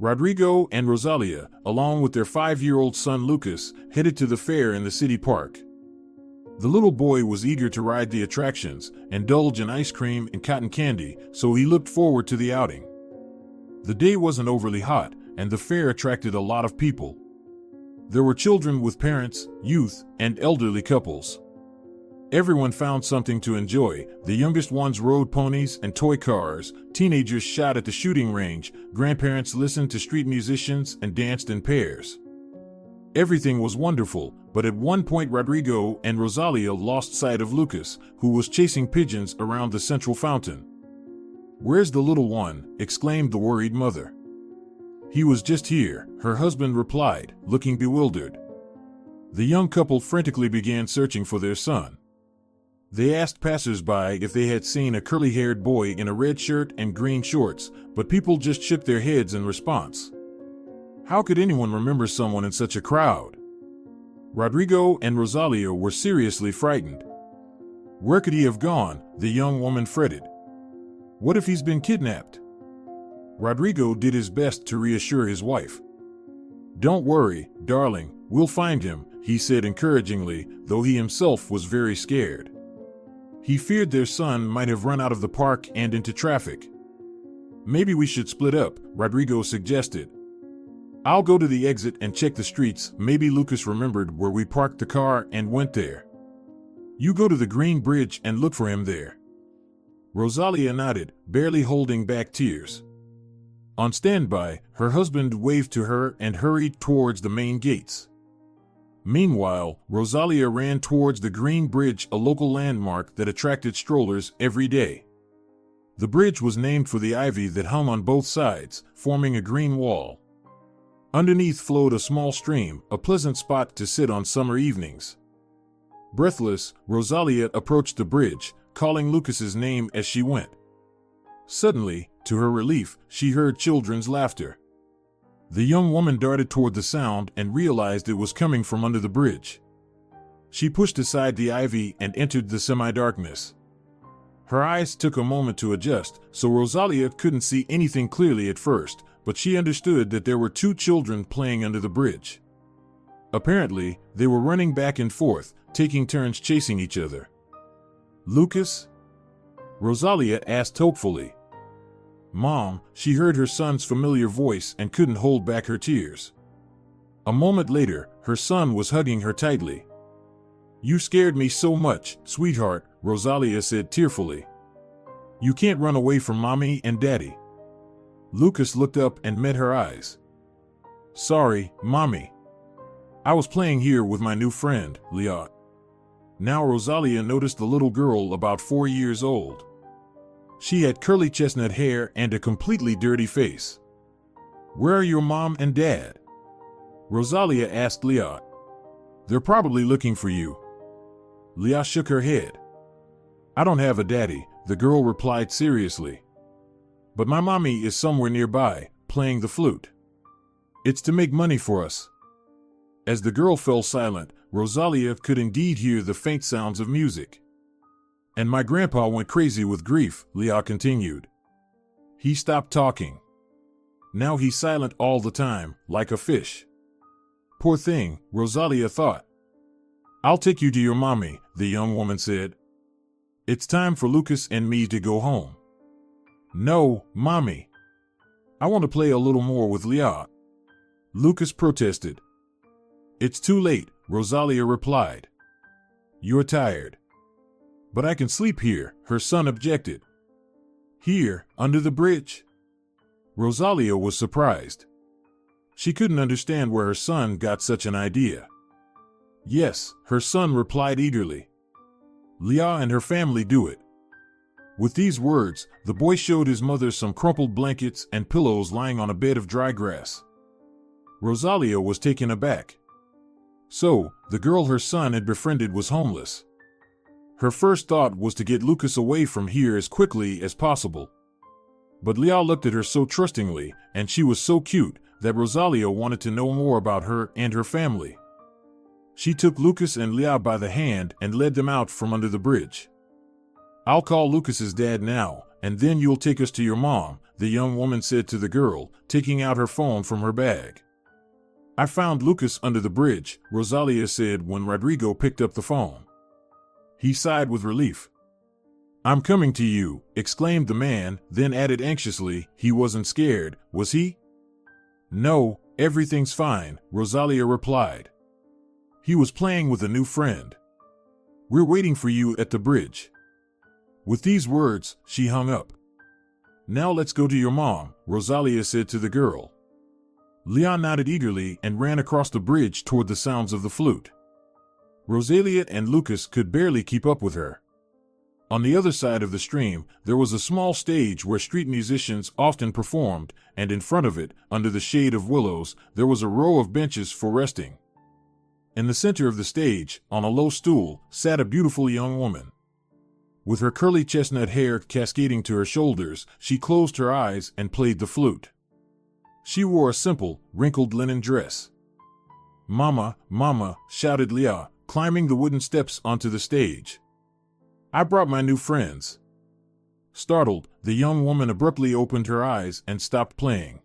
Rodrigo and Rosalia, along with their 5-year-old son Lucas, headed to the fair in the city park. The little boy was eager to ride the attractions, indulge in ice cream and cotton candy, so he looked forward to the outing. The day wasn't overly hot, and the fair attracted a lot of people. There were children with parents, youth, and elderly couples. Everyone found something to enjoy. The youngest ones rode ponies and toy cars, teenagers shot at the shooting range, grandparents listened to street musicians and danced in pairs. Everything was wonderful, but at one point Rodrigo and Rosalia lost sight of Lucas, who was chasing pigeons around the central fountain. "Where's the little one?" exclaimed the worried mother. "He was just here," her husband replied, looking bewildered. The young couple frantically began searching for their son. They asked passers-by if they had seen a curly-haired boy in a red shirt and green shorts, but people just shook their heads in response. How could anyone remember someone in such a crowd? Rodrigo and Rosalia were seriously frightened. Where could he have gone? The young woman fretted. What if he's been kidnapped? Rodrigo did his best to reassure his wife. "Don't worry, darling, we'll find him," he said encouragingly, though he himself was very scared. He feared their son might have run out of the park and into traffic. "Maybe we should split up," Rodrigo suggested. "I'll go to the exit and check the streets. Maybe Lucas remembered where we parked the car and went there. You go to the Green Bridge and look for him there." Rosalia nodded, barely holding back tears. On standby, her husband waved to her and hurried towards the main gates. Meanwhile, Rosalia ran towards the Green Bridge, a local landmark that attracted strollers every day. The bridge was named for the ivy that hung on both sides, forming a green wall. Underneath flowed a small stream, a pleasant spot to sit on summer evenings. Breathless, Rosalia approached the bridge, calling Lucas's name as she went. Suddenly, to her relief, she heard children's laughter. The young woman darted toward the sound and realized it was coming from under the bridge. She pushed aside the ivy and entered the semi-darkness. Her eyes took a moment to adjust, so Rosalia couldn't see anything clearly at first, but she understood that there were 2 children playing under the bridge. Apparently, they were running back and forth, taking turns chasing each other. "Lucas?" Rosalia asked hopefully. "Mom," she heard her son's familiar voice and couldn't hold back her tears. A moment later, her son was hugging her tightly. "You scared me so much, sweetheart," Rosalia said tearfully. "You can't run away from Mommy and Daddy." Lucas looked up and met her eyes. "Sorry, Mommy. I was playing here with my new friend, Leah." Now Rosalia noticed the little girl about 4 years old. She had curly chestnut hair and a completely dirty face. "Where are your mom and dad?" Rosalia asked Leah. "They're probably looking for you." Leah shook her head. "I don't have a daddy," the girl replied seriously. "But my mommy is somewhere nearby, playing the flute. It's to make money for us." As the girl fell silent, Rosalia could indeed hear the faint sounds of music. "And my grandpa went crazy with grief," Leah continued. "He stopped talking. Now he's silent all the time, like a fish." "Poor thing," Rosalia thought. "I'll take you to your mommy," the young woman said. "It's time for Lucas and me to go home." "No, Mommy. I want to play a little more with Leah." Lucas protested. "It's too late," Rosalia replied. "You're tired." "But I can sleep here," her son objected. "Here, under the bridge?" Rosalia was surprised. She couldn't understand where her son got such an idea. "Yes," her son replied eagerly. "Leah and her family do it." With these words, the boy showed his mother some crumpled blankets and pillows lying on a bed of dry grass. Rosalia was taken aback. So, the girl her son had befriended was homeless. Her first thought was to get Lucas away from here as quickly as possible. But Leah looked at her so trustingly, and she was so cute, that Rosalia wanted to know more about her and her family. She took Lucas and Leah by the hand and led them out from under the bridge. "I'll call Lucas's dad now, and then you'll take us to your mom," the young woman said to the girl, taking out her phone from her bag. I found Lucas under the bridge, Rosalia said when Rodrigo picked up the phone. He sighed with relief. I'm coming to you, exclaimed the man, then added anxiously, he wasn't scared, was he? No, everything's fine, Rosalia replied. He was playing with a new friend. We're waiting for you at the bridge. With these words, she hung up. Now let's go to your mom, Rosalia said to the girl. Leon nodded eagerly and ran across the bridge toward the sounds of the flute. Rosalia and Lucas could barely keep up with her. On the other side of the stream, there was a small stage where street musicians often performed, and in front of it, under the shade of willows, there was a row of benches for resting. In the center of the stage, on a low stool, sat a beautiful young woman. With her curly chestnut hair cascading to her shoulders, she closed her eyes and played the flute. She wore a simple, wrinkled linen dress. Mama, Mama, shouted Leah, climbing the wooden steps onto the stage. I brought my new friends. Startled, the young woman abruptly opened her eyes and stopped playing.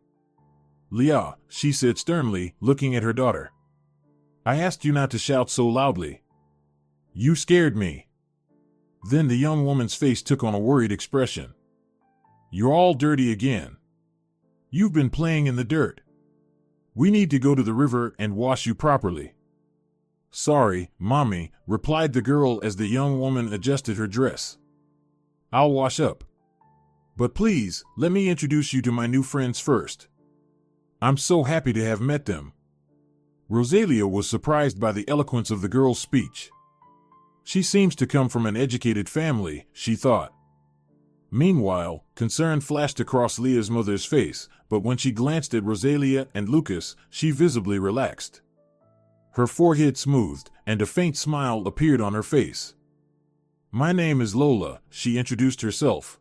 Leah, she said sternly, looking at her daughter. I asked you not to shout so loudly. You scared me. Then the young woman's face took on a worried expression. You're all dirty again. You've been playing in the dirt. We need to go to the river and wash you properly. Sorry, Mommy, replied the girl as the young woman adjusted her dress. I'll wash up. But please, let me introduce you to my new friends first. I'm so happy to have met them. Rosalia was surprised by the eloquence of the girl's speech. She seems to come from an educated family, she thought. Meanwhile, concern flashed across Leah's mother's face, but when she glanced at Rosalia and Lucas, she visibly relaxed. Her forehead smoothed, and a faint smile appeared on her face. My name is Lola, she introduced herself.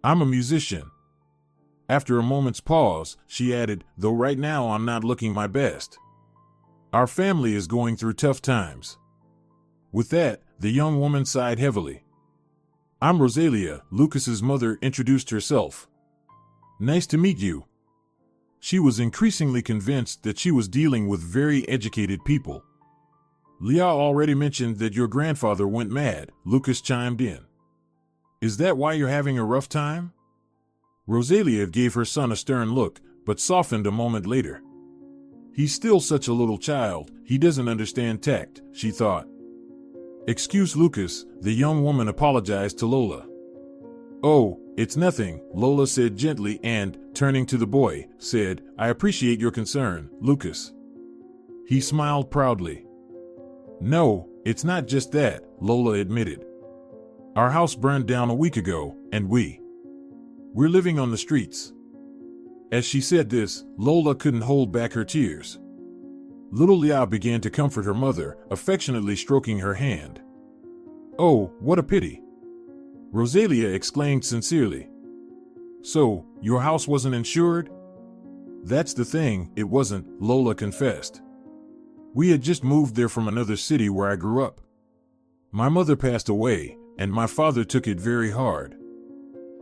I'm a musician. After a moment's pause, she added, though right now I'm not looking my best. Our family is going through tough times. With that, the young woman sighed heavily. I'm Rosalia, Lucas's mother introduced herself. Nice to meet you. She was increasingly convinced that she was dealing with very educated people. Leah already mentioned that your grandfather went mad, Lucas chimed in. Is that why you're having a rough time? Rosalia gave her son a stern look, but softened a moment later. He's still such a little child, he doesn't understand tact, she thought. Excuse Lucas, the young woman apologized to Lola. Oh, it's nothing, Lola said gently and, turning to the boy, said, I appreciate your concern, Lucas. He smiled proudly. No, it's not just that, Lola admitted. Our house burned down a week ago, and we're living on the streets. As she said this, Lola couldn't hold back her tears. Little Leah began to comfort her mother, affectionately stroking her hand. Oh, what a pity! Rosalia exclaimed sincerely. So, your house wasn't insured? That's the thing, it wasn't, Lola confessed. We had just moved there from another city where I grew up. My mother passed away, and my father took it very hard.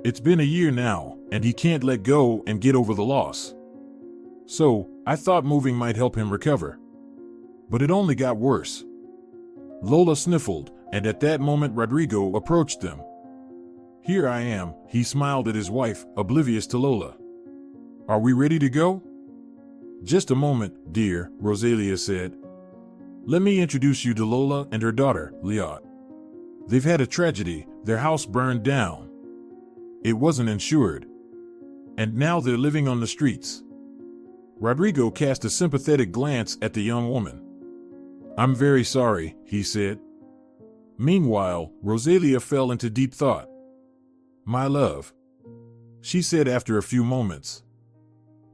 It's been a year now, and he can't let go and get over the loss. So, I thought moving might help him recover. But it only got worse. Lola sniffled, and at that moment Rodrigo approached them. Here I am, he smiled at his wife, oblivious to Lola. Are we ready to go? Just a moment, dear, Rosalia said. Let me introduce you to Lola and her daughter, Leah. They've had a tragedy, their house burned down. It wasn't insured. And now they're living on the streets. Rodrigo cast a sympathetic glance at the young woman. I'm very sorry, he said. Meanwhile, Rosalia fell into deep thought. My love, she said after a few moments.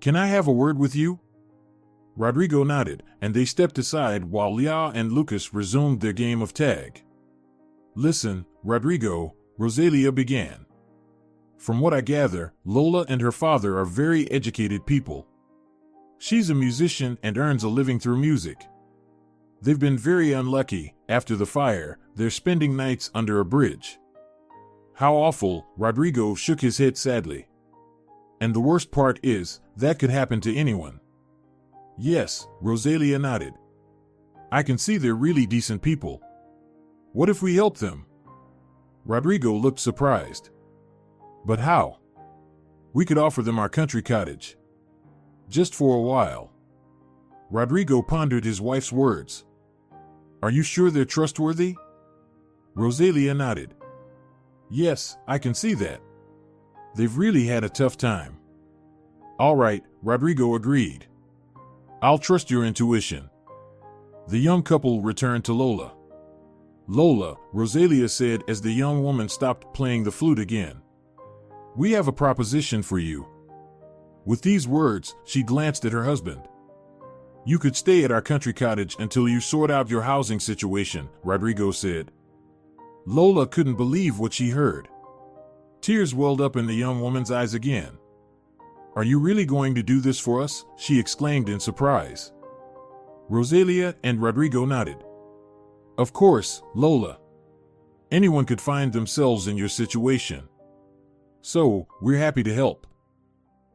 Can I have a word with you? Rodrigo nodded, and they stepped aside while Leah and Lucas resumed their game of tag. Listen, Rodrigo, Rosalia began. From what I gather, Lola and her father are very educated people. She's a musician and earns a living through music. They've been very unlucky. After the fire, they're spending nights under a bridge. How awful, Rodrigo shook his head sadly. And the worst part is, that could happen to anyone. Yes, Rosalia nodded. I can see they're really decent people. What if we help them? Rodrigo looked surprised. But how? We could offer them our country cottage. Just for a while. Rodrigo pondered his wife's words. Are you sure they're trustworthy? Rosalia nodded. Yes, I can see that. They've really had a tough time. All right, Rodrigo agreed. I'll trust your intuition. The young couple returned to Lola. Lola, Rosalia said as the young woman stopped playing the flute again. We have a proposition for you. With these words, she glanced at her husband. You could stay at our country cottage until you sort out your housing situation, Rodrigo said. Lola couldn't believe what she heard. Tears welled up in the young woman's eyes again. Are you really going to do this for us? She exclaimed in surprise. Rosalia and Rodrigo nodded. Of course, Lola. Anyone could find themselves in your situation. So, we're happy to help.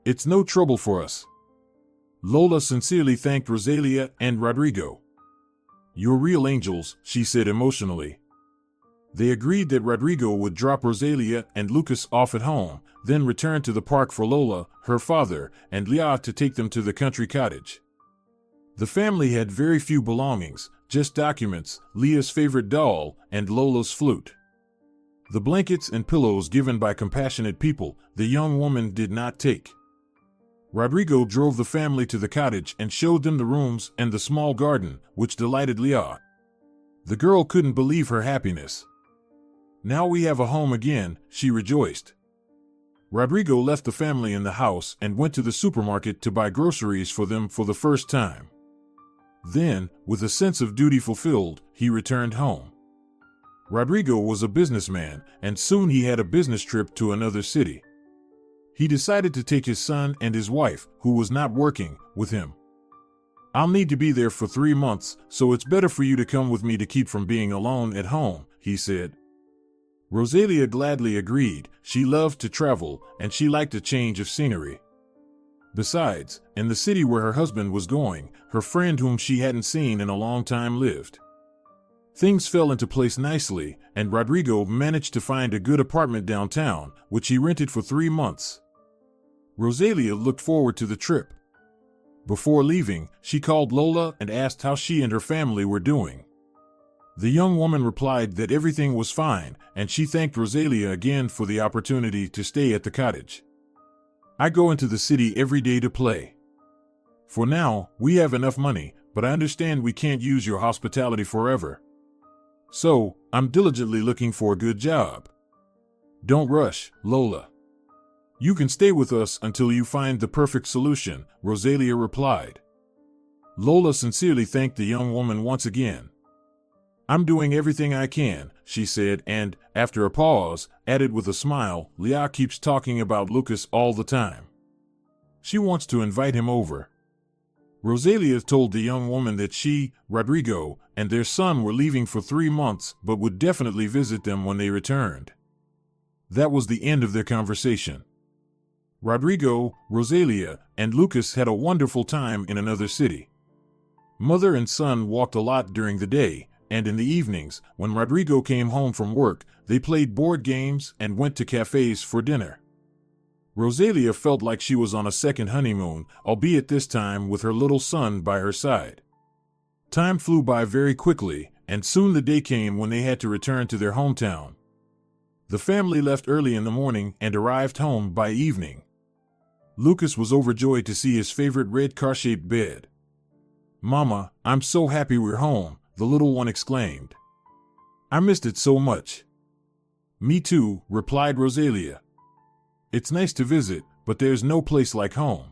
It's no trouble for us. Lola sincerely thanked Rosalia and Rodrigo. You're real angels, she said emotionally. They agreed that Rodrigo would drop Rosalia and Lucas off at home, then return to the park for Lola, her father, and Leah to take them to the country cottage. The family had very few belongings, just documents, Leah's favorite doll, and Lola's flute. The blankets and pillows given by compassionate people, the young woman did not take. Rodrigo drove the family to the cottage and showed them the rooms and the small garden, which delighted Leah. The girl couldn't believe her happiness. Now we have a home again, she rejoiced. Rodrigo left the family in the house and went to the supermarket to buy groceries for them for the first time. Then, with a sense of duty fulfilled, he returned home. Rodrigo was a businessman, and soon he had a business trip to another city. He decided to take his son and his wife, who was not working, with him. I'll need to be there for 3 months, so it's better for you to come with me to keep from being alone at home, he said. Rosalia gladly agreed. She loved to travel, and she liked a change of scenery. Besides, in the city where her husband was going, her friend whom she hadn't seen in a long time lived. Things fell into place nicely, and Rodrigo managed to find a good apartment downtown, which he rented for 3 months. Rosalia looked forward to the trip. Before leaving, she called Lola and asked how she and her family were doing. The young woman replied that everything was fine, and she thanked Rosalia again for the opportunity to stay at the cottage. I go into the city every day to play. For now, we have enough money, but I understand we can't use your hospitality forever. So, I'm diligently looking for a good job. Don't rush, Lola. You can stay with us until you find the perfect solution, Rosalia replied. Lola sincerely thanked the young woman once again. I'm doing everything I can, she said, and, after a pause, added with a smile, Leah keeps talking about Lucas all the time. She wants to invite him over. Rosalia told the young woman that she, Rodrigo, and their son were leaving for 3 months but would definitely visit them when they returned. That was the end of their conversation. Rodrigo, Rosalia, and Lucas had a wonderful time in another city. Mother and son walked a lot during the day, and in the evenings, when Rodrigo came home from work, they played board games and went to cafes for dinner. Rosalia felt like she was on a second honeymoon, albeit this time with her little son by her side. Time flew by very quickly, and soon the day came when they had to return to their hometown. The family left early in the morning and arrived home by evening. Lucas was overjoyed to see his favorite red car-shaped bed. "Mama, I'm so happy we're home," the little one exclaimed. "I missed it so much." "Me too," replied Rosalia. "It's nice to visit, but there's no place like home."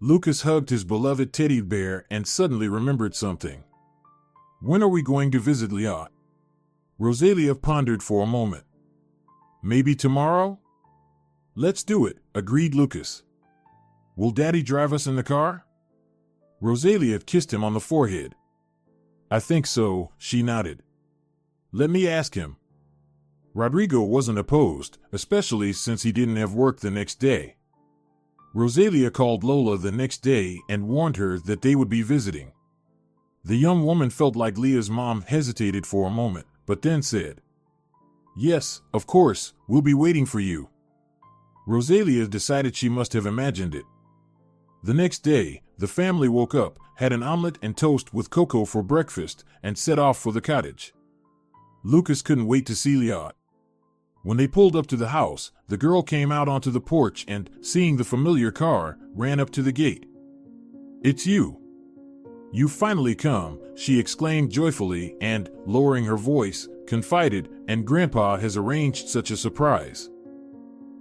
Lucas hugged his beloved teddy bear and suddenly remembered something. "When are we going to visit Leah?" Rosalia pondered for a moment. "Maybe tomorrow?" "Let's do it," agreed Lucas. "Will Daddy drive us in the car?" Rosalia kissed him on the forehead. "I think so," she nodded. "Let me ask him." Rodrigo wasn't opposed, especially since he didn't have work the next day. Rosalia called Lola the next day and warned her that they would be visiting. The young woman felt like Leah's mom hesitated for a moment, but then said, "Yes, of course, we'll be waiting for you." Rosalia decided she must have imagined it. The next day, the family woke up, had an omelet and toast with cocoa for breakfast, and set off for the cottage. Lucas couldn't wait to see Leah. When they pulled up to the house, the girl came out onto the porch and, seeing the familiar car, ran up to the gate. "It's you. You've finally come," she exclaimed joyfully and, lowering her voice, confided, "and Grandpa has arranged such a surprise."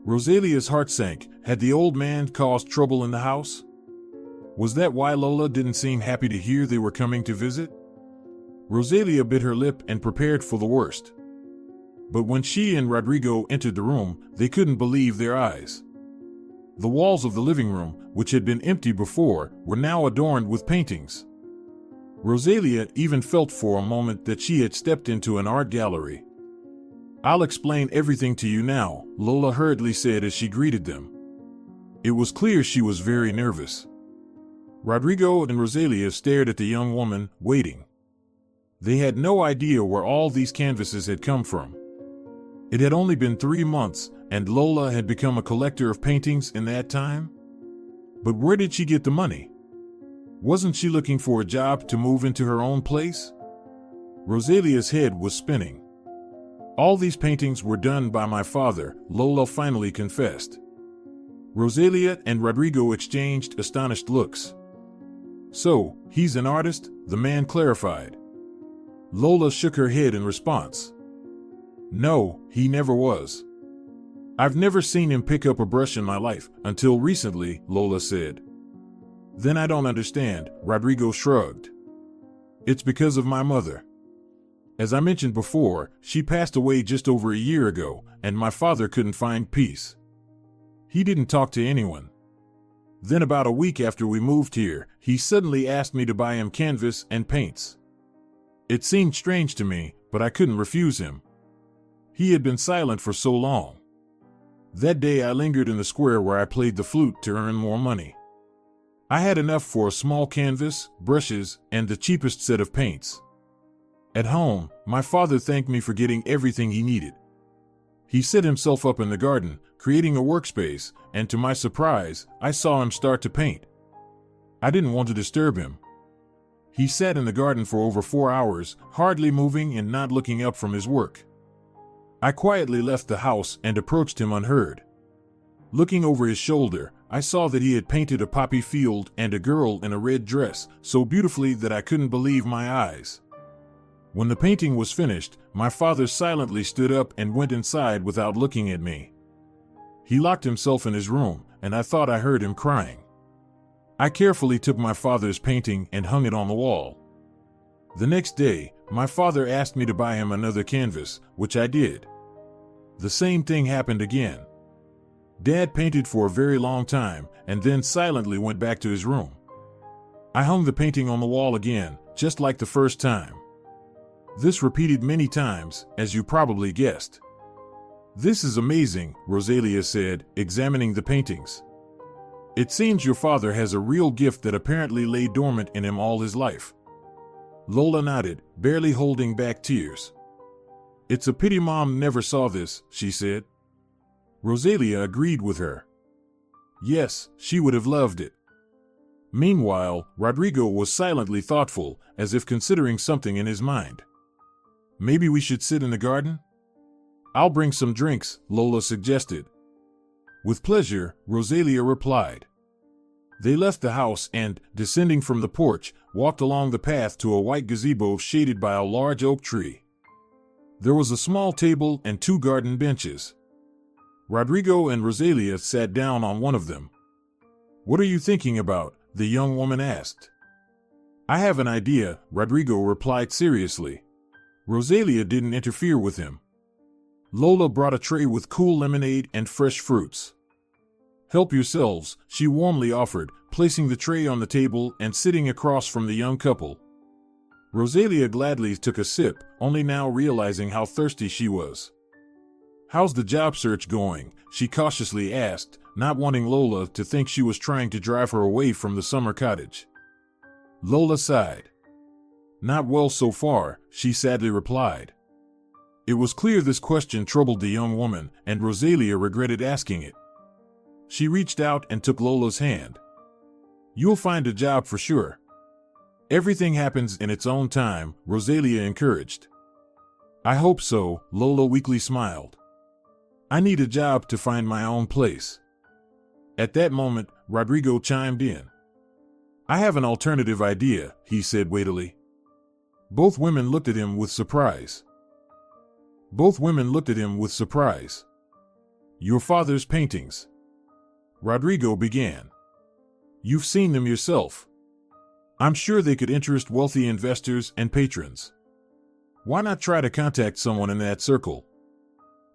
Rosalia's heart sank. Had the old man caused trouble in the house? Was that why Lola didn't seem happy to hear they were coming to visit? Rosalia bit her lip and prepared for the worst. But when she and Rodrigo entered the room, they couldn't believe their eyes. The walls of the living room, which had been empty before, were now adorned with paintings. Rosalia even felt for a moment that she had stepped into an art gallery. "I'll explain everything to you now," Lola hurriedly said as she greeted them. It was clear she was very nervous. Rodrigo and Rosalia stared at the young woman, waiting. They had no idea where all these canvases had come from. It had only been 3 months, and Lola had become a collector of paintings in that time? But where did she get the money? Wasn't she looking for a job to move into her own place? Rosalia's head was spinning. "All these paintings were done by my father," Lola finally confessed. Rosalia and Rodrigo exchanged astonished looks. "So, he's an artist?" the man clarified. Lola shook her head in response. "No, he never was. I've never seen him pick up a brush in my life, until recently," Lola said. "Then I don't understand," Rodrigo shrugged. "It's because of my mother. As I mentioned before, she passed away just over a year ago, and my father couldn't find peace. He didn't talk to anyone. Then about a week after we moved here, he suddenly asked me to buy him canvas and paints. It seemed strange to me, but I couldn't refuse him. He had been silent for so long. That day I lingered in the square where I played the flute to earn more money. I had enough for a small canvas, brushes, and the cheapest set of paints. At home, my father thanked me for getting everything he needed. He set himself up in the garden, creating a workspace, and to my surprise, I saw him start to paint. I didn't want to disturb him. He sat in the garden for over 4 hours, hardly moving and not looking up from his work. I quietly left the house and approached him unheard. Looking over his shoulder, I saw that he had painted a poppy field and a girl in a red dress, so beautifully that I couldn't believe my eyes. When the painting was finished, my father silently stood up and went inside without looking at me. He locked himself in his room, and I thought I heard him crying. I carefully took my father's painting and hung it on the wall. The next day, my father asked me to buy him another canvas, which I did. The same thing happened again. Dad painted for a very long time, and then silently went back to his room. I hung the painting on the wall again, just like the first time. This repeated many times, as you probably guessed. "This is amazing," Rosalia said, examining the paintings. "It seems your father has a real gift that apparently lay dormant in him all his life." Lola nodded, barely holding back tears. "It's a pity Mom never saw this," she said. Rosalia agreed with her. Yes, she would have loved it. Meanwhile, Rodrigo was silently thoughtful, as if considering something in his mind. "Maybe we should sit in the garden?" "I'll bring some drinks," Lola suggested. "With pleasure," Rosalia replied. They left the house and, descending from the porch, walked along the path to a white gazebo shaded by a large oak tree. There was a small table and 2 garden benches. Rodrigo and Rosalia sat down on one of them. "What are you thinking about?" the young woman asked. "I have an idea," Rodrigo replied seriously. Rosalia didn't interfere with him. Lola brought a tray with cool lemonade and fresh fruits. "Help yourselves," she warmly offered, placing the tray on the table and sitting across from the young couple. Rosalia gladly took a sip, only now realizing how thirsty she was. "How's the job search going?" she cautiously asked, not wanting Lola to think she was trying to drive her away from the summer cottage. Lola sighed. "Not well so far," she sadly replied. It was clear this question troubled the young woman, and Rosalia regretted asking it. She reached out and took Lola's hand. "You'll find a job for sure. Everything happens in its own time," Rosalia encouraged. "I hope so," Lola weakly smiled. "I need a job to find my own place." At that moment, Rodrigo chimed in. "I have an alternative idea," he said weightily. Both women looked at him with surprise. "Your father's paintings," Rodrigo began. "You've seen them yourself. I'm sure they could interest wealthy investors and patrons. Why not try to contact someone in that circle?"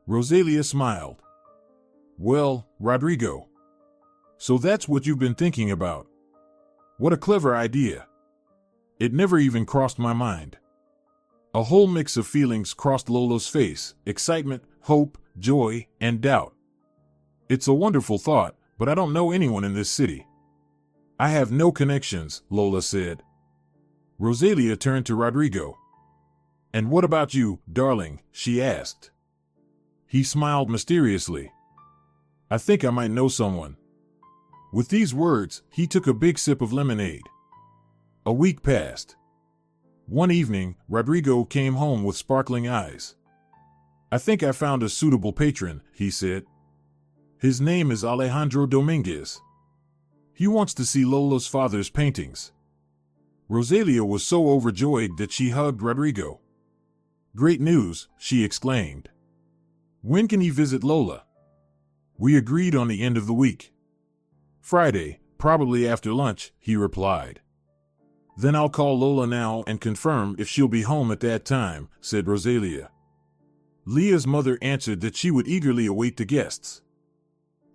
Rosalia smiled. "Well, Rodrigo, so that's what you've been thinking about. What a clever idea. It never even crossed my mind." A whole mix of feelings crossed Lola's face: excitement, hope, joy, and doubt. "It's a wonderful thought, but I don't know anyone in this city." "I have no connections," Lola said. Rosalia turned to Rodrigo. "And what about you, darling?" she asked. He smiled mysteriously. "I think I might know someone." With these words, he took a big sip of lemonade. A week passed. One evening, Rodrigo came home with sparkling eyes. "I think I found a suitable patron," he said. "His name is Alejandro Dominguez. He wants to see Lola's father's paintings." Rosalia was so overjoyed that she hugged Rodrigo. "Great news," she exclaimed. "When can he visit Lola?" "We agreed on the end of the week." "Friday, probably after lunch," he replied. "Then I'll call Lola now and confirm if she'll be home at that time," said Rosalia. Leah's mother answered that she would eagerly await the guests.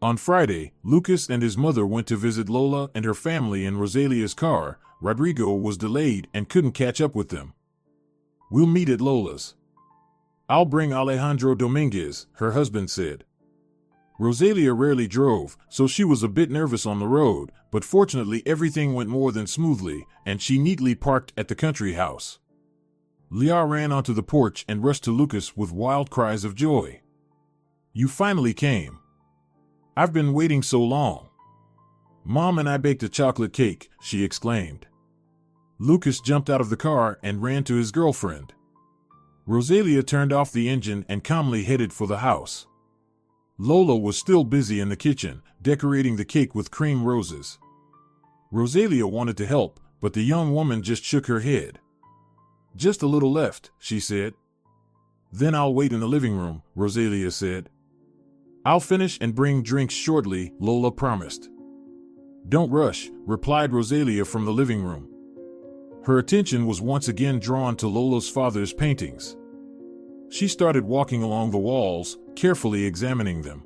On Friday, Lucas and his mother went to visit Lola and her family in Rosalia's car. Rodrigo was delayed and couldn't catch up with them. "We'll meet at Lola's. I'll bring Alejandro Dominguez," her husband said. Rosalia rarely drove, so she was a bit nervous on the road, but fortunately everything went more than smoothly, and she neatly parked at the country house. Leah ran onto the porch and rushed to Lucas with wild cries of joy. "You finally came. I've been waiting so long. Mom and I baked a chocolate cake," she exclaimed. Lucas jumped out of the car and ran to his girlfriend. Rosalia turned off the engine and calmly headed for the house. Lola was still busy in the kitchen, decorating the cake with cream roses. Rosalia wanted to help, but the young woman just shook her head. "Just a little left," she said. "Then I'll wait in the living room," Rosalia said. "I'll finish and bring drinks shortly," Lola promised. "Don't rush," replied Rosalia from the living room. Her attention was once again drawn to Lola's father's paintings. She started walking along the walls, carefully examining them.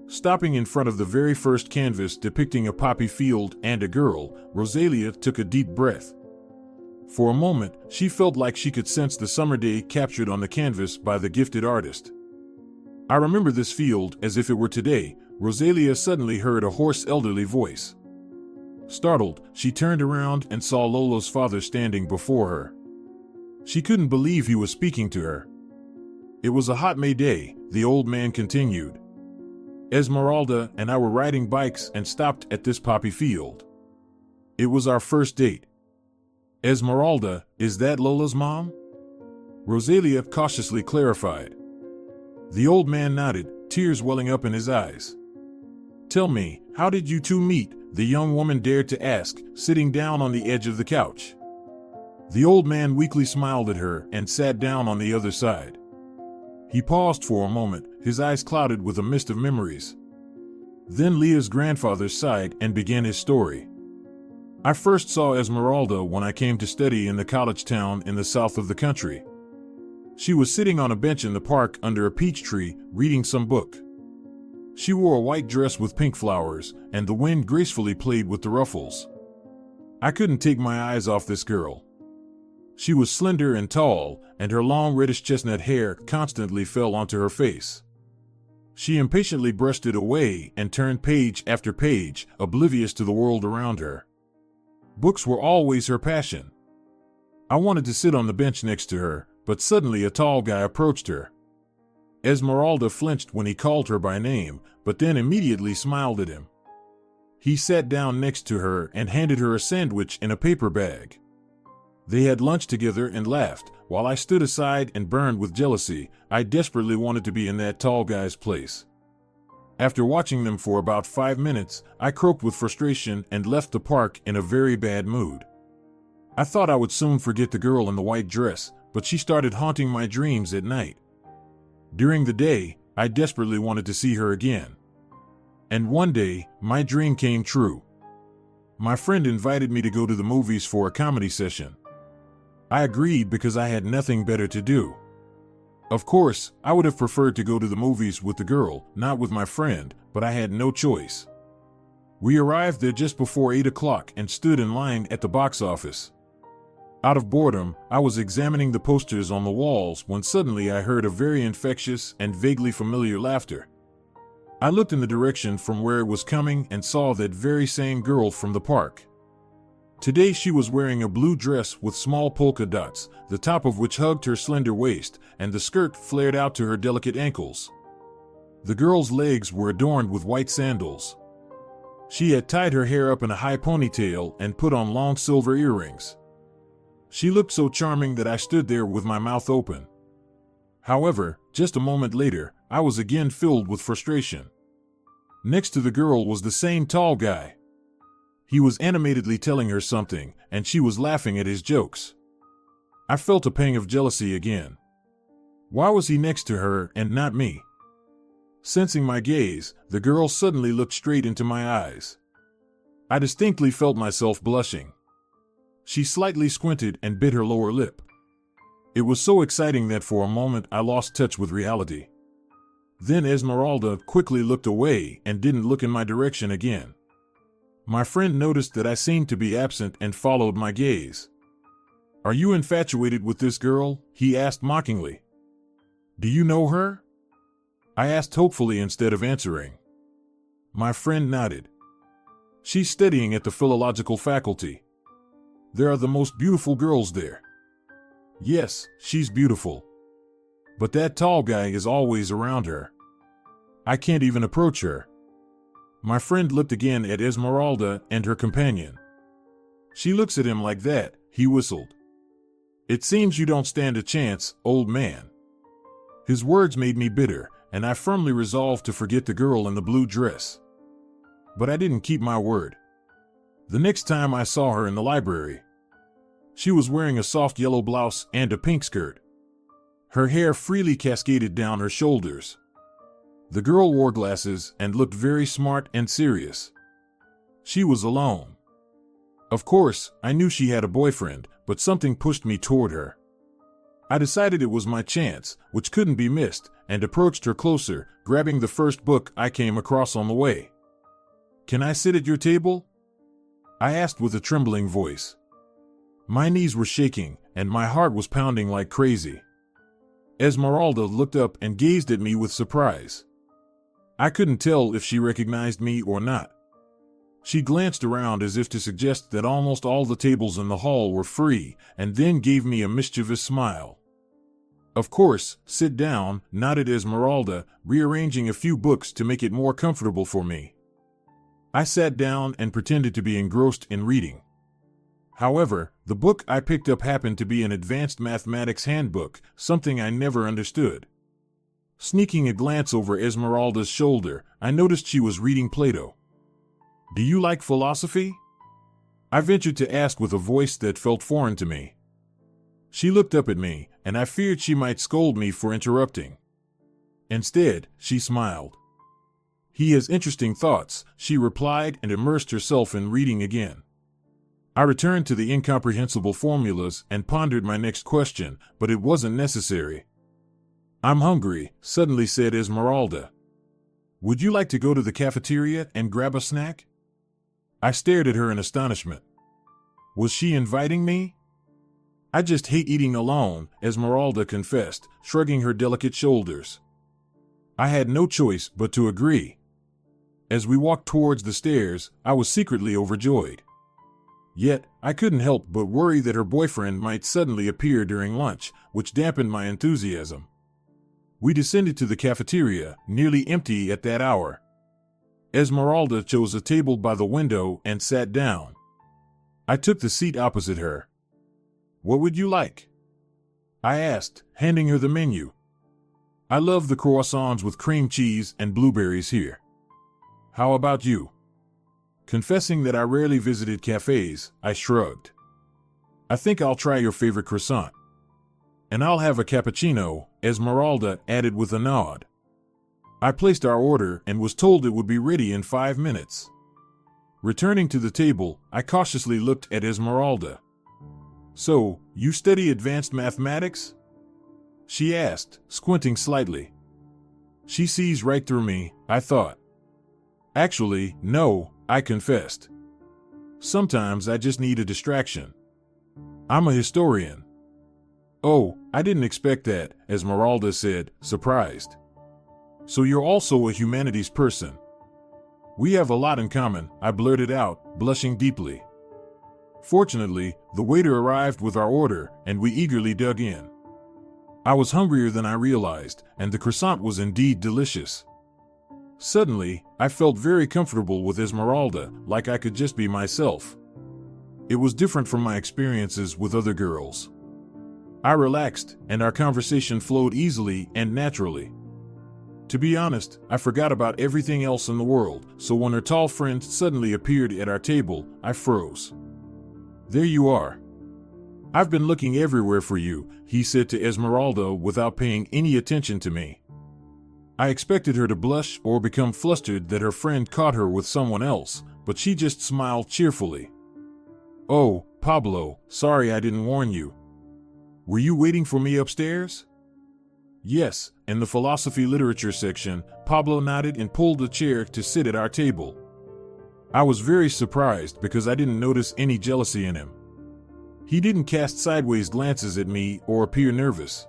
Stopping in front of the very first canvas depicting a poppy field and a girl, Rosalia took a deep breath. For a moment, she felt like she could sense the summer day captured on the canvas by the gifted artist. "I remember this field as if it were today," Rosalia suddenly heard a hoarse elderly voice. Startled, she turned around and saw Lola's father standing before her. She couldn't believe he was speaking to her. "It was a hot May day," the old man continued. "Esmeralda and I were riding bikes and stopped at this poppy field. It was our first date." "Esmeralda, is that Lola's mom?" Rosalia cautiously clarified. The old man nodded, tears welling up in his eyes. "Tell me, how did you two meet?" the young woman dared to ask, sitting down on the edge of the couch. The old man weakly smiled at her and sat down on the other side. He paused for a moment, his eyes clouded with a mist of memories. Then Leah's grandfather sighed and began his story. "I first saw Esmeralda when I came to study in the college town in the south of the country. She was sitting on a bench in the park under a peach tree, reading some book. She wore a white dress with pink flowers, and the wind gracefully played with the ruffles. I couldn't take my eyes off this girl. She was slender and tall, and her long reddish chestnut hair constantly fell onto her face. She impatiently brushed it away and turned page after page, oblivious to the world around her. Books were always her passion. I wanted to sit on the bench next to her, but suddenly a tall guy approached her. Esmeralda flinched when he called her by name, but then immediately smiled at him. He sat down next to her and handed her a sandwich in a paper bag. They had lunch together and laughed, while I stood aside and burned with jealousy. I desperately wanted to be in that tall guy's place. After watching them for about 5 minutes, I croaked with frustration and left the park in a very bad mood. I thought I would soon forget the girl in the white dress, but she started haunting my dreams at night. During the day, I desperately wanted to see her again. And one day, my dream came true. My friend invited me to go to the movies for a comedy session. I agreed because I had nothing better to do. Of course, I would have preferred to go to the movies with the girl, not with my friend, but I had no choice. We arrived there just before 8 o'clock and stood in line at the box office. Out of boredom, I was examining the posters on the walls when suddenly I heard a very infectious and vaguely familiar laughter. I looked in the direction from where it was coming and saw that very same girl from the park. Today she was wearing a blue dress with small polka dots, the top of which hugged her slender waist, and the skirt flared out to her delicate ankles. The girl's legs were adorned with white sandals. She had tied her hair up in a high ponytail and put on long silver earrings. She looked so charming that I stood there with my mouth open. However, just a moment later, I was again filled with frustration. Next to the girl was the same tall guy. He was animatedly telling her something, and she was laughing at his jokes. I felt a pang of jealousy again. Why was he next to her and not me? Sensing my gaze, the girl suddenly looked straight into my eyes. I distinctly felt myself blushing. She slightly squinted and bit her lower lip. It was so exciting that for a moment I lost touch with reality. Then Esmeralda quickly looked away and didn't look in my direction again. My friend noticed that I seemed to be absent and followed my gaze. "Are you infatuated with this girl?" he asked mockingly. "Do you know her?" I asked hopefully instead of answering. My friend nodded. "She's studying at the philological faculty. There are the most beautiful girls there." "Yes, she's beautiful. But that tall guy is always around her. I can't even approach her." My friend looked again at Esmeralda and her companion. "She looks at him like that," he whistled. "It seems you don't stand a chance, old man." His words made me bitter, and I firmly resolved to forget the girl in the blue dress. But I didn't keep my word. The next time I saw her in the library, she was wearing a soft yellow blouse and a pink skirt. Her hair freely cascaded down her shoulders. The girl wore glasses and looked very smart and serious. She was alone. Of course, I knew she had a boyfriend, but something pushed me toward her. I decided it was my chance, which couldn't be missed, and approached her closer, grabbing the first book I came across on the way. "Can I sit at your table?" I asked with a trembling voice. My knees were shaking, and my heart was pounding like crazy. Esmeralda looked up and gazed at me with surprise. I couldn't tell if she recognized me or not. She glanced around as if to suggest that almost all the tables in the hall were free, and then gave me a mischievous smile. "Of course, sit down," nodded Esmeralda, rearranging a few books to make it more comfortable for me. I sat down and pretended to be engrossed in reading. However, the book I picked up happened to be an advanced mathematics handbook, something I never understood. Sneaking a glance over Esmeralda's shoulder, I noticed she was reading Plato. "Do you like philosophy?" I ventured to ask with a voice that felt foreign to me. She looked up at me, and I feared she might scold me for interrupting. Instead, she smiled. "He has interesting thoughts," she replied, and immersed herself in reading again. I returned to the incomprehensible formulas and pondered my next question, but it wasn't necessary. "I'm hungry," suddenly said Esmeralda. "Would you like to go to the cafeteria and grab a snack?" I stared at her in astonishment. Was she inviting me? "I just hate eating alone," Esmeralda confessed, shrugging her delicate shoulders. I had no choice but to agree. As we walked towards the stairs, I was secretly overjoyed. Yet, I couldn't help but worry that her boyfriend might suddenly appear during lunch, which dampened my enthusiasm. We descended to the cafeteria, nearly empty at that hour. Esmeralda chose a table by the window and sat down. I took the seat opposite her. "What would you like?" I asked, handing her the menu. "I love the croissants with cream cheese and blueberries here. How about you?" Confessing that I rarely visited cafes, I shrugged. "I think I'll try your favorite croissant." "And I'll have a cappuccino," Esmeralda added with a nod. I placed our order and was told it would be ready in 5 minutes. Returning to the table, I cautiously looked at Esmeralda. "So, you study advanced mathematics?" she asked, squinting slightly. She sees right through me, I thought. "Actually, no," I confessed. "Sometimes I just need a distraction. I'm a historian." "Oh, I didn't expect that," Esmeralda said, surprised. "So you're also a humanities person." "We have a lot in common," I blurted out, blushing deeply. Fortunately, the waiter arrived with our order, and we eagerly dug in. I was hungrier than I realized, and the croissant was indeed delicious. Suddenly, I felt very comfortable with Esmeralda, like I could just be myself. It was different from my experiences with other girls. I relaxed, and our conversation flowed easily and naturally. To be honest, I forgot about everything else in the world, so when her tall friend suddenly appeared at our table, I froze. "There you are. I've been looking everywhere for you," he said to Esmeralda without paying any attention to me. I expected her to blush or become flustered that her friend caught her with someone else, but she just smiled cheerfully. "Oh, Pablo, sorry I didn't warn you. Were you waiting for me upstairs?" "Yes," in the philosophy literature section, Pablo nodded and pulled a chair to sit at our table. I was very surprised because I didn't notice any jealousy in him. He didn't cast sideways glances at me or appear nervous.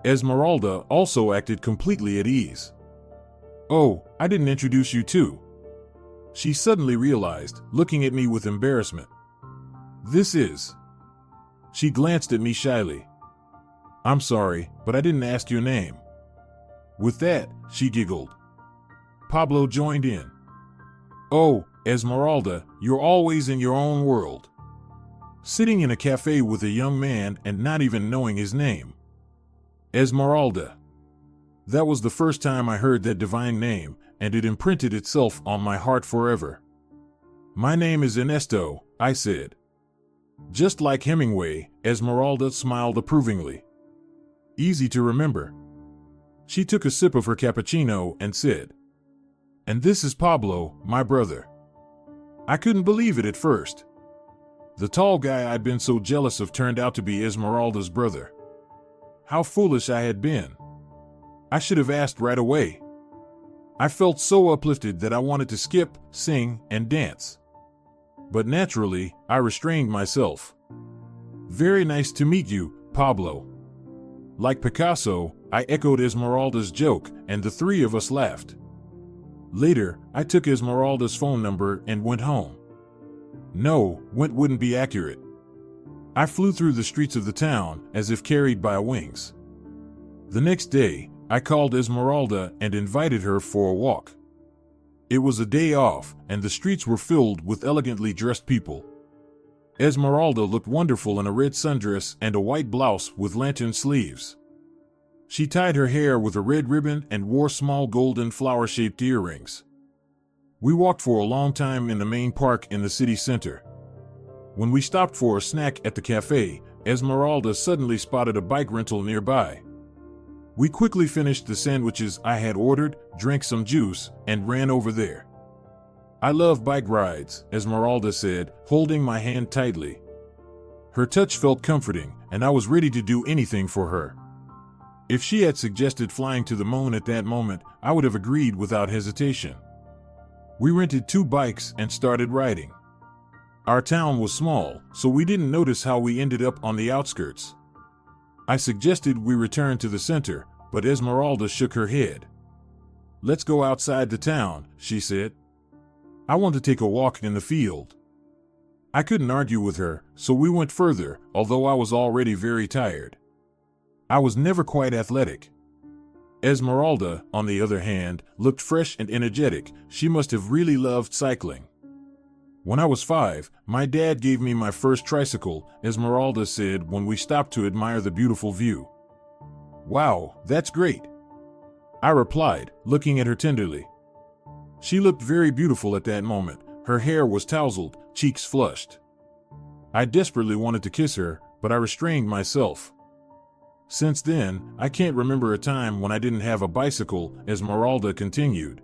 Esmeralda also acted completely at ease. "Oh, I didn't introduce you too," she suddenly realized, looking at me with embarrassment. "This is..." She glanced at me shyly. "I'm sorry, but I didn't ask your name." With that, she giggled. Pablo joined in. "Oh, Esmeralda, you're always in your own world. Sitting in a cafe with a young man and not even knowing his name. Esmeralda." That was the first time I heard that divine name, and it imprinted itself on my heart forever. "My name is Ernesto," I said. Just like Hemingway, Esmeralda smiled approvingly. "Easy to remember." She took a sip of her cappuccino and said, "And this is Pablo, my brother." I couldn't believe it at first. The tall guy I'd been so jealous of turned out to be Esmeralda's brother. How foolish I had been. I should have asked right away. I felt so uplifted that I wanted to skip, sing, and dance. But naturally, I restrained myself. "Very nice to meet you, Pablo." Like Picasso, I echoed Esmeralda's joke, and the three of us laughed. Later, I took Esmeralda's phone number and went home. No, went wouldn't be accurate. I flew through the streets of the town as if carried by wings. The next day, I called Esmeralda and invited her for a walk. It was a day off, and the streets were filled with elegantly dressed people. Esmeralda looked wonderful in a red sundress and a white blouse with lantern sleeves. She tied her hair with a red ribbon and wore small golden flower-shaped earrings. We walked for a long time in the main park in the city center. When we stopped for a snack at the cafe, Esmeralda suddenly spotted a bike rental nearby. We quickly finished the sandwiches I had ordered, drank some juice, and ran over there. "I love bike rides," Esmeralda said, holding my hand tightly. Her touch felt comforting, and I was ready to do anything for her. If she had suggested flying to the moon at that moment, I would have agreed without hesitation. We rented 2 bikes and started riding. Our town was small, so we didn't notice how we ended up on the outskirts. I suggested we return to the center, but Esmeralda shook her head. "Let's go outside the town," she said. "I want to take a walk in the field." I couldn't argue with her, so we went further, although I was already very tired. I was never quite athletic. Esmeralda, on the other hand, looked fresh and energetic. She must have really loved cycling. "When I was 5, my dad gave me my first tricycle," Esmeralda said when we stopped to admire the beautiful view. "Wow, that's great," I replied, looking at her tenderly. She looked very beautiful at that moment. Her hair was tousled, cheeks flushed. I desperately wanted to kiss her, but I restrained myself. "Since then, I can't remember a time when I didn't have a bicycle," Esmeralda continued.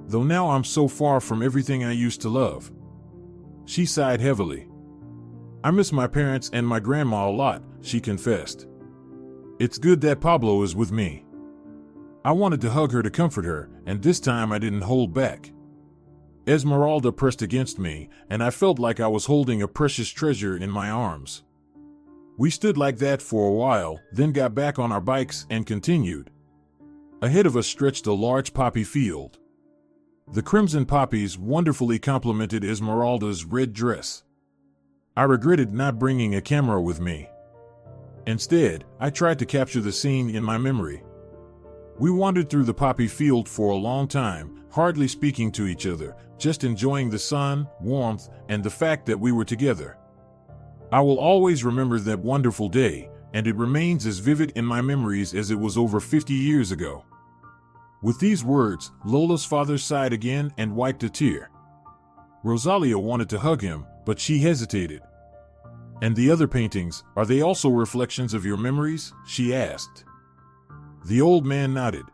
"Though now I'm so far from everything I used to love." She sighed heavily. "I miss my parents and my grandma a lot," she confessed. "It's good that Pablo is with me." I wanted to hug her to comfort her, and this time I didn't hold back. Esmeralda pressed against me, and I felt like I was holding a precious treasure in my arms. We stood like that for a while, then got back on our bikes and continued. Ahead of us stretched a large poppy field. The crimson poppies wonderfully complemented Esmeralda's red dress. I regretted not bringing a camera with me. Instead, I tried to capture the scene in my memory. We wandered through the poppy field for a long time, hardly speaking to each other, just enjoying the sun, warmth, and the fact that we were together. I will always remember that wonderful day, and it remains as vivid in my memories as it was over 50 years ago. With these words, Lola's father sighed again and wiped a tear. Rosalia wanted to hug him, but she hesitated. "And the other paintings, are they also reflections of your memories?" she asked. The old man nodded.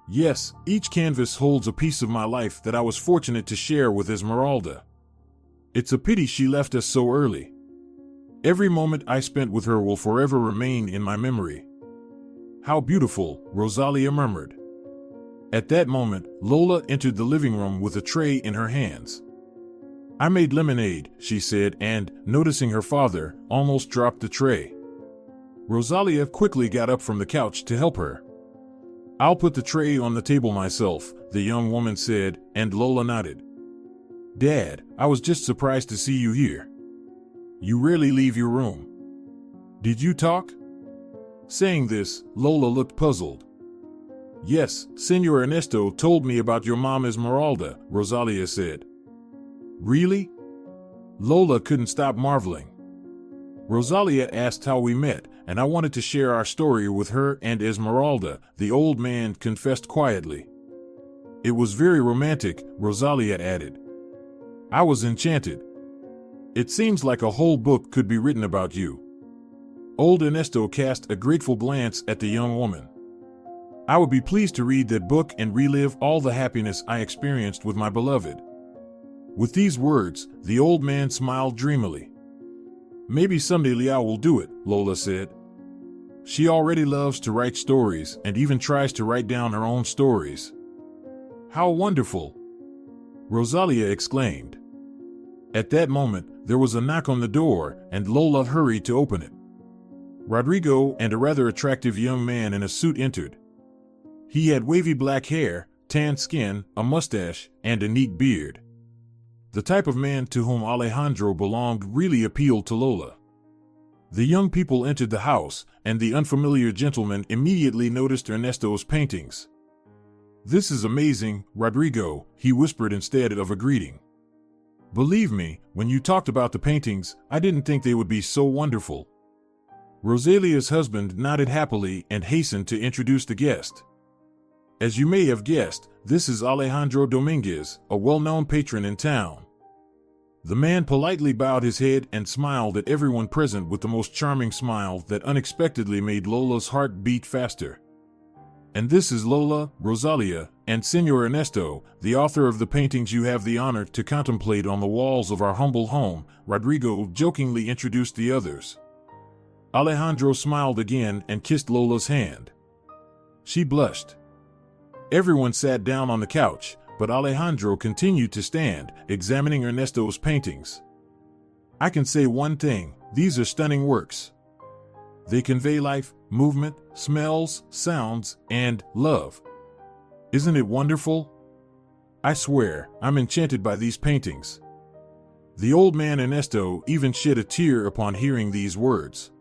"Yes, each canvas holds a piece of my life that I was fortunate to share with Esmeralda. It's a pity she left us so early. Every moment I spent with her will forever remain in my memory." "How beautiful," Rosalia murmured. At that moment, Lola entered the living room with a tray in her hands. "I made lemonade," she said, and, noticing her father, almost dropped the tray. Rosalia quickly got up from the couch to help her. "I'll put the tray on the table myself," the young woman said, and Lola nodded. "Dad, I was just surprised to see you here. You rarely leave your room. Did you talk?" Saying this, Lola looked puzzled. "Yes, Senor Ernesto told me about your mom Esmeralda," Rosalia said. "Really?" Lola couldn't stop marveling. Rosalia asked how we met, and I wanted to share our story with her and Esmeralda, the old man confessed quietly. "It was very romantic," Rosalia added. "I was enchanted. It seems like a whole book could be written about you." Old Ernesto cast a grateful glance at the young woman. "I would be pleased to read that book and relive all the happiness I experienced with my beloved." With these words, the old man smiled dreamily. "Maybe someday Liao will do it," Lola said. "She already loves to write stories and even tries to write down her own stories." "How wonderful!" Rosalia exclaimed. At that moment, there was a knock on the door, and Lola hurried to open it. Rodrigo and a rather attractive young man in a suit entered. He had wavy black hair, tan skin, a mustache, and a neat beard. The type of man to whom Alejandro belonged really appealed to Lola. The young people entered the house, and the unfamiliar gentleman immediately noticed Ernesto's paintings. "This is amazing, Rodrigo," he whispered instead of a greeting. "Believe me, when you talked about the paintings, I didn't think they would be so wonderful." Rosalia's husband nodded happily and hastened to introduce the guest. "As you may have guessed, this is Alejandro Dominguez, a well-known patron in town." The man politely bowed his head and smiled at everyone present with the most charming smile that unexpectedly made Lola's heart beat faster. "And this is Lola, Rosalia, and Senor Ernesto, the author of the paintings you have the honor to contemplate on the walls of our humble home," Rodrigo jokingly introduced the others. Alejandro smiled again and kissed Lola's hand. She blushed. Everyone sat down on the couch, but Alejandro continued to stand, examining Ernesto's paintings. "I can say one thing, these are stunning works. They convey life, movement, smells, sounds, and love. Isn't it wonderful? I swear, I'm enchanted by these paintings. The old man Ernesto even shed a tear upon hearing these words.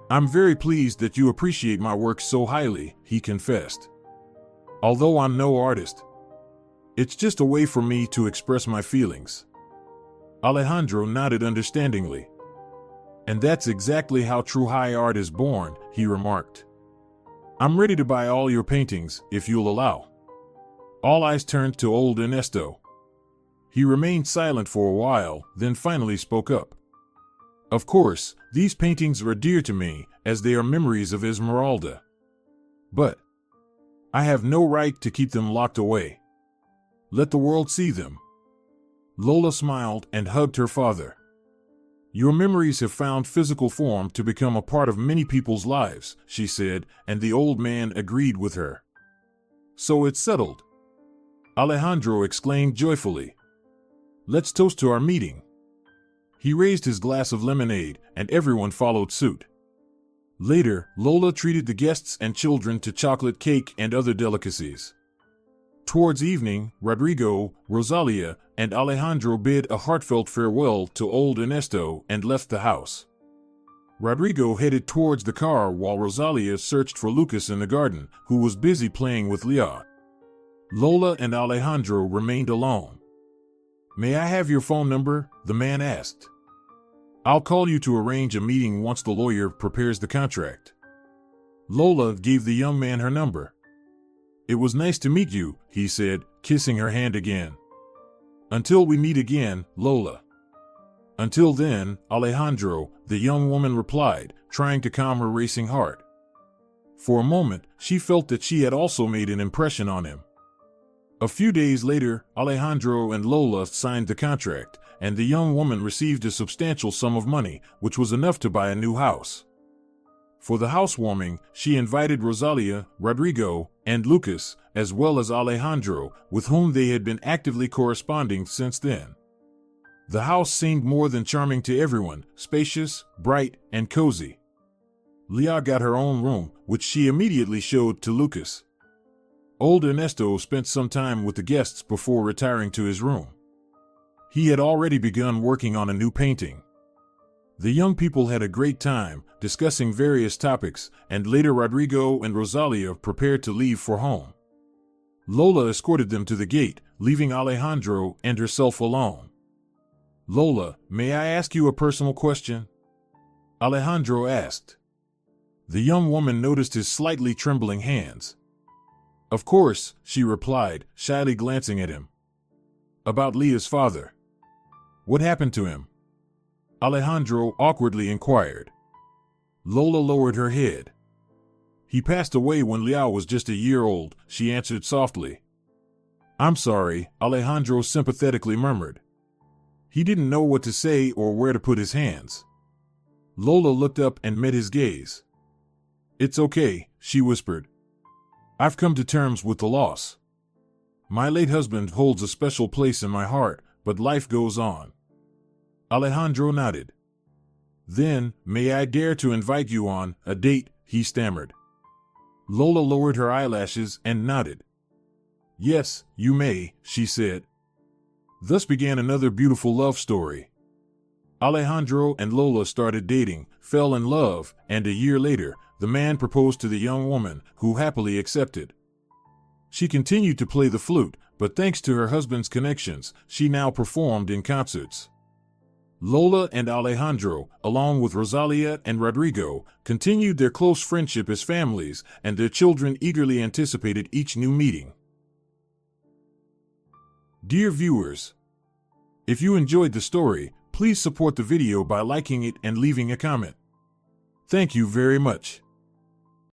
I'm very pleased that you appreciate my work so highly, he confessed. Although I'm no artist, it's just a way for me to express my feelings. Alejandro nodded understandingly. And that's exactly how true high art is born, he remarked. I'm ready to buy all your paintings, if you'll allow. All eyes turned to old Ernesto. He remained silent for a while, then finally spoke up. Of course, these paintings are dear to me, as they are memories of Esmeralda. But I have no right to keep them locked away. Let the world see them. Lola smiled and hugged her father. Your memories have found physical form to become a part of many people's lives, she said, and the old man agreed with her. So it's settled. Alejandro exclaimed joyfully. Let's toast to our meeting. He raised his glass of lemonade, and everyone followed suit. Later, Lola treated the guests and children to chocolate cake and other delicacies. Towards evening, Rodrigo, Rosalia, and Alejandro bid a heartfelt farewell to old Ernesto and left the house. Rodrigo headed towards the car while Rosalia searched for Lucas in the garden, who was busy playing with Leah. Lola and Alejandro remained alone. May I have your phone number? The man asked. I'll call you to arrange a meeting once the lawyer prepares the contract. Lola gave the young man her number. It was nice to meet you, he said, kissing her hand again. Until we meet again, Lola. Until then, Alejandro, the young woman replied, trying to calm her racing heart. For a moment, she felt that she had also made an impression on him. A few days later, Alejandro and Lola signed the contract, and the young woman received a substantial sum of money, which was enough to buy a new house. For the housewarming, she invited Rosalia, Rodrigo, and Lucas, as well as Alejandro, with whom they had been actively corresponding since then. The house seemed more than charming to everyone, spacious, bright, and cozy. Leah got her own room, which she immediately showed to Lucas. Old Ernesto spent some time with the guests before retiring to his room. He had already begun working on a new painting. The young people had a great time, discussing various topics, and later Rodrigo and Rosalia prepared to leave for home. Lola escorted them to the gate, leaving Alejandro and herself alone. Lola, may I ask you a personal question? Alejandro asked. The young woman noticed his slightly trembling hands. Of course, she replied, shyly glancing at him. About Leah's father. What happened to him? Alejandro awkwardly inquired. Lola lowered her head. He passed away when Leah was just a year old, she answered softly. I'm sorry, Alejandro sympathetically murmured. He didn't know what to say or where to put his hands. Lola looked up and met his gaze. It's okay, she whispered. I've come to terms with the loss. My late husband holds a special place in my heart, but life goes on. Alejandro nodded. Then, may I dare to invite you on a date, he stammered. Lola lowered her eyelashes and nodded. Yes, you may, she said. Thus began another beautiful love story. Alejandro and Lola started dating, fell in love, and a year later, the man proposed to the young woman, who happily accepted. She continued to play the flute, but thanks to her husband's connections, she now performed in concerts. Lola and Alejandro, along with Rosalia and Rodrigo, continued their close friendship as families, and their children eagerly anticipated each new meeting. Dear viewers, if you enjoyed the story, please support the video by liking it and leaving a comment. Thank you very much.